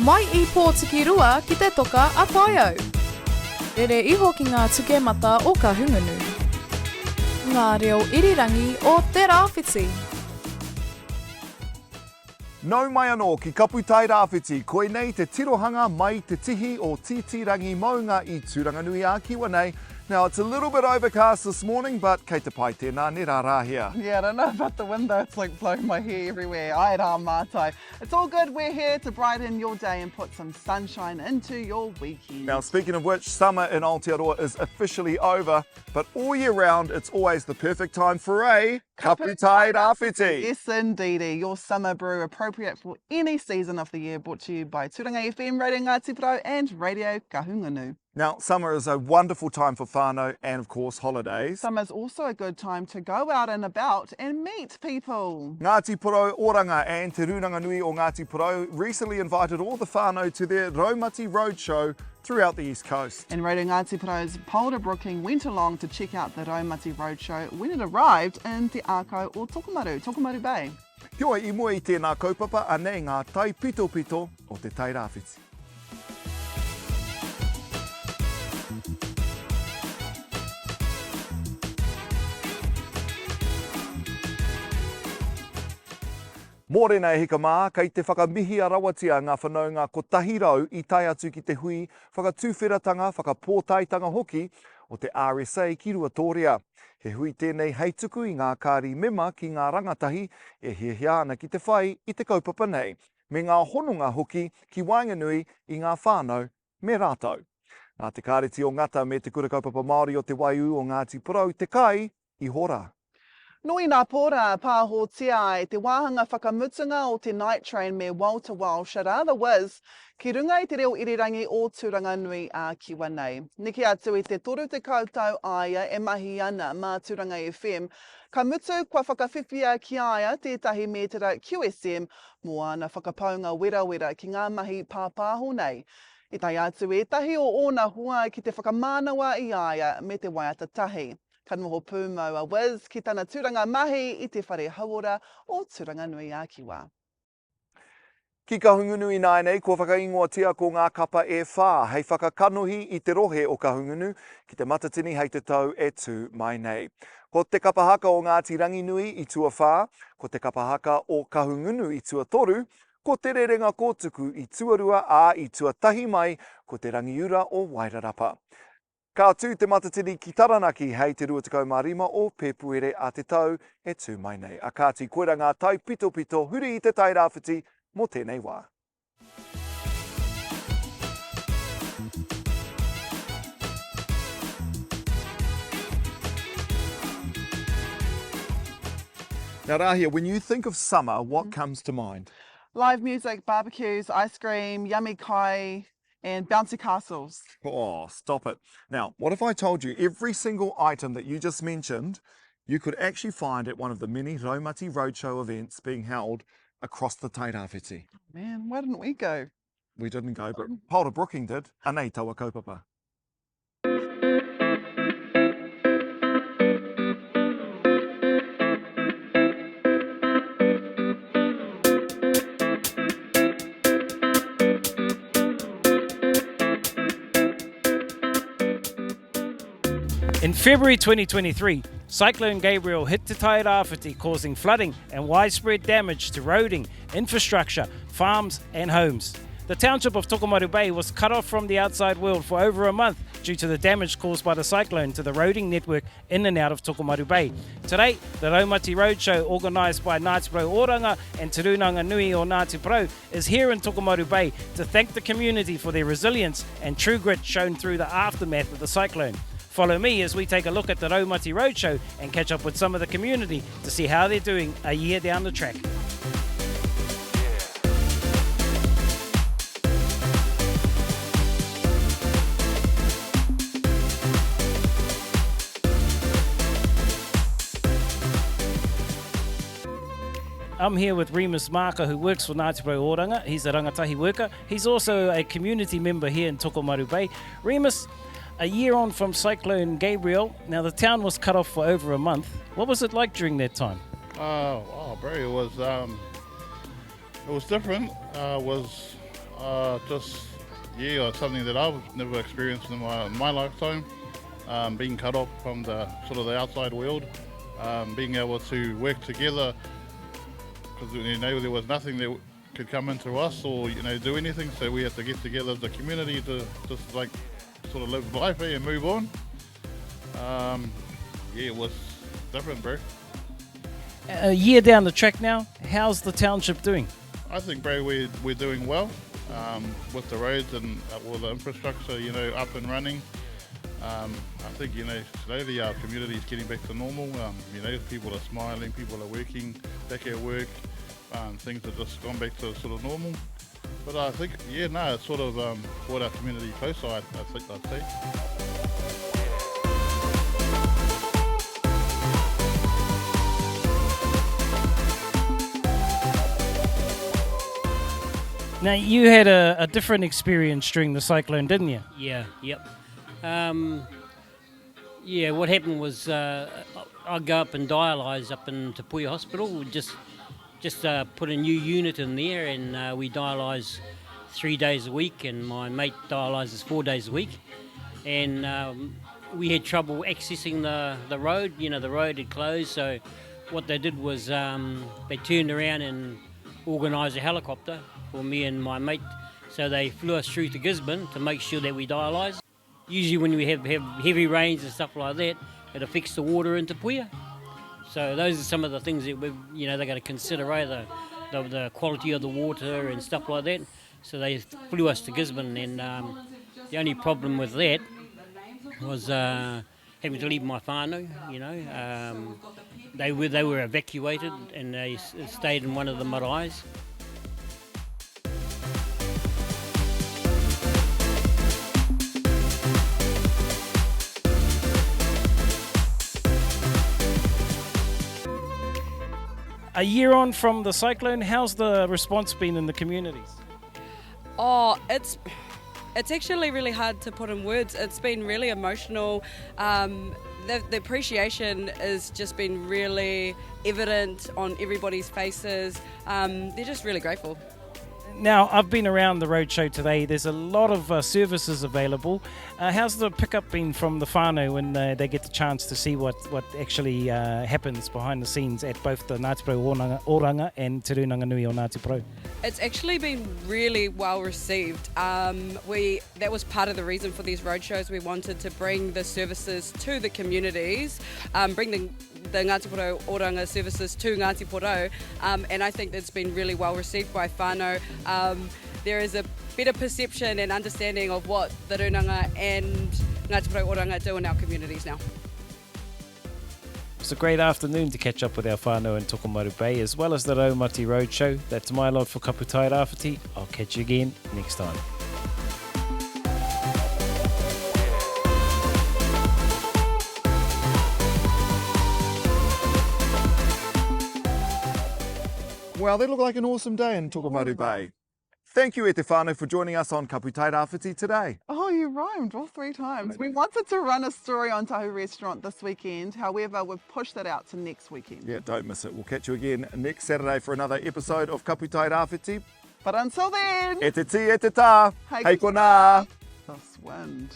Mai I pōtiki rua ki te toka a Taiao. Rere iho ki ngā tukemata o ka hungunu. Ngā reo irirangi o Te Rāwhiti. Nau mai anō ki Kapu Tairāwhiti, koe nei te tirohanga mai te tihi o titirangi maunga I Te Rūnanganui a Kiwa nei. Now, it's a little bit overcast this morning, but kei te pai tēnā, ne rā rā here. Yeah, I don't know about the window, it's like blowing my hair everywhere. Ai rā mātai. It's all good, we're here to brighten your day and put some sunshine into your weekend. Now, speaking of which, summer in Aotearoa is officially over, but all year round, it's always the perfect time for a Kapu Tairāwhiti. Yes, indeedy. Your summer brew appropriate for any season of the year, brought to you by Turanga FM, Radio Ngāti Porou and Radio Kahungunu. Now, summer is a wonderful time for whānau and, of course, holidays. Summer's also a good time to go out and about and meet people. Ngāti Porou, Oranga and Te Rūnanganui o Ngāti Porou recently invited all the whānau to their Raumati Roadshow throughout the East Coast. And Radio Ngāti Porou's Paora Brooking went along to check out the Raumati Roadshow when it arrived in Te Ako o Tokomaru Bay. Kia I mua I tēnā kaupapa anei ngā tai pito pito o te Tairawhiti. Mōrena e hika mā, kei te whakamihi a rawatia ngā whanaunga ko tahirau I tai atu ki te hui, whakatūwhiratanga, whakapōtaitanga hoki o te RSA ki Ruatoria. He hui tēnei heituku I ngā kāri mema ki ngā rangatahi e hiahia ana ki te whai I te kaupapa nei, me ngā hononga hoki ki Wainganui I ngā whānau me rātou. Nā te kāreti o ngata me te kura kaupapa Māori o te waiu o Ngāti Porou, te kai I hora. Nui nā pōra pāhotia e te wāhanga whakamutunga o te night train me wall-to-wall shara the whiz ki runga I te reo irirangi o Te Rūnanganui a Kiwa nei. Niki atu I te toru te koutou aia e mahi ana mā Turanga FM. Ka mutu kua whakawhiwhia ki aia tētahi metera QSM mo ana whakapaunga wera ki ngā mahi pāpāho nei. I tai atu e tahi o ōna hua ki te whakamānawa I aia me te waiata tahi. Ka noho pūmau a whiz ki tana tūranga mahi I te whare hauora o Te Rūnanganui a Kiwa. Ki Kahungunu I nai nei, kua whakaingoatia ko ngā kapa e whā, hei whakakanohi I te rohe o Kahungunu, ki te matatini hei te tau e tū mai nei. Ko te kapahaka o Ngāti Ranginui I tua whā, ko te kapahaka o Kahungunu I tua toru, ko te rerenga kōtuku I tuarua a I tua tahi mai, ko te rangiura o Wairarapa. Ka tū te matatini ki Taranaki hei te 25 o Pepuere a te tau e tū mai nei. A kāti koera ngā tai pito pito huri I te Tairawhiti mō tēnei wā. Now Rahia, when you think of summer, what comes to mind? Live music, barbecues, ice cream, yummy kai, and bouncy castles. Oh, stop it. Now, what if I told you every single item that you just mentioned, you could actually find at one of the many Raumati Roadshow events being held across the Tairawhiti? Man, why didn't we go? We didn't go, but Paora Brooking did. Anei taua kaupapa. In February 2023, Cyclone Gabriel hit Te Tairāwhiti, causing flooding and widespread damage to roading, infrastructure, farms and homes. The township of Tokomaru Bay was cut off from the outside world for over a month due to the damage caused by the cyclone to the roading network in and out of Tokomaru Bay. Today, the Raumati Roadshow, organised by Ngāti Porou Oranga and Te Rūnanganui o Ngāti Porou, is here in Tokomaru Bay to thank the community for their resilience and true grit shown through the aftermath of the cyclone. Follow me as we take a look at the Raumati Roadshow and catch up with some of the community to see how they're doing a year down the track. I'm here with Remus Marker, who works for Ngāti Porou Oranga. He's a rangatahi worker. He's also a community member here in Tokomaru Bay. Remus, a year on from Cyclone Gabriel, now the town was cut off for over a month. What was it like during that time? Barry, it was different. It was Something that I've never experienced in my lifetime. Being cut off from the sort of the outside world, being able to work together, because there was nothing that could come into us or do anything, so we had to get together as a community to just like sort of live life and move on. It was different, bro. A year down the track now, how's the township doing? I think, bro, we're doing well with the roads and all the infrastructure, up and running. I think, slowly our community is getting back to normal. People are smiling, people are working back at work. Things have just gone back to sort of normal. But I think, it's sort of brought our community closer, I'd say. Now, you had a different experience during the cyclone, didn't you? Yeah, yep. What happened was I go up and dialyse up in Te Puia Hospital. We just put a new unit in there, and we dialyse 3 days a week, and my mate dialyses 4 days a week. And we had trouble accessing the road. The road had closed, so what they did was they turned around and organised a helicopter for me and my mate. So they flew us through to Gisborne to make sure that we dialyse. Usually when we have heavy rains and stuff like that, it affects the water in Te Puia. So those are some of the things that they got to consider, the quality of the water and stuff like that. So they flew us to Gisborne, and the only problem with that was having to leave my whānau. They were evacuated and they stayed in one of the maraes. A year on from the cyclone, how's the response been in the communities? Oh, it's actually really hard to put in words. It's been really emotional. The appreciation has just been really evident on everybody's faces. They're just really grateful. Now, I've been around the Roadshow today. There's a lot of services available. How's the pickup been from the whānau when they get the chance to see what actually happens behind the scenes at both the Ngāti Porou Oranga and Te Rūnanganui o Ngāti Porou? It's actually been really well received. That was part of the reason for these roadshows. We wanted to bring the services to the communities, bring the Ngāti Porou Oranga services to Ngāti Porou, and I think that's been really well received by whānau. There is a better perception and understanding of what the Rūnanga and Ngāti Porou Oranga do in our communities now. It's a great afternoon to catch up with our whānau in Tokomaru Bay, as well as the Raumati Roadshow. That's my lot for Kapu Tairāwhiti. I'll catch you again next time. Well, that looked like an awesome day in Tokomaru Bay. Thank you, e te whānau, for joining us on Kapu Tairāwhiti today. Oh, you rhymed all 3 times. We wanted to run a story on Tahu Restaurant this weekend. However, we've pushed that out to next weekend. Yeah, don't miss it. We'll catch you again next Saturday for another episode of Kapu Tairāwhiti. But until then, E te ti, e te tā. Hei Hei ko nā. this wind.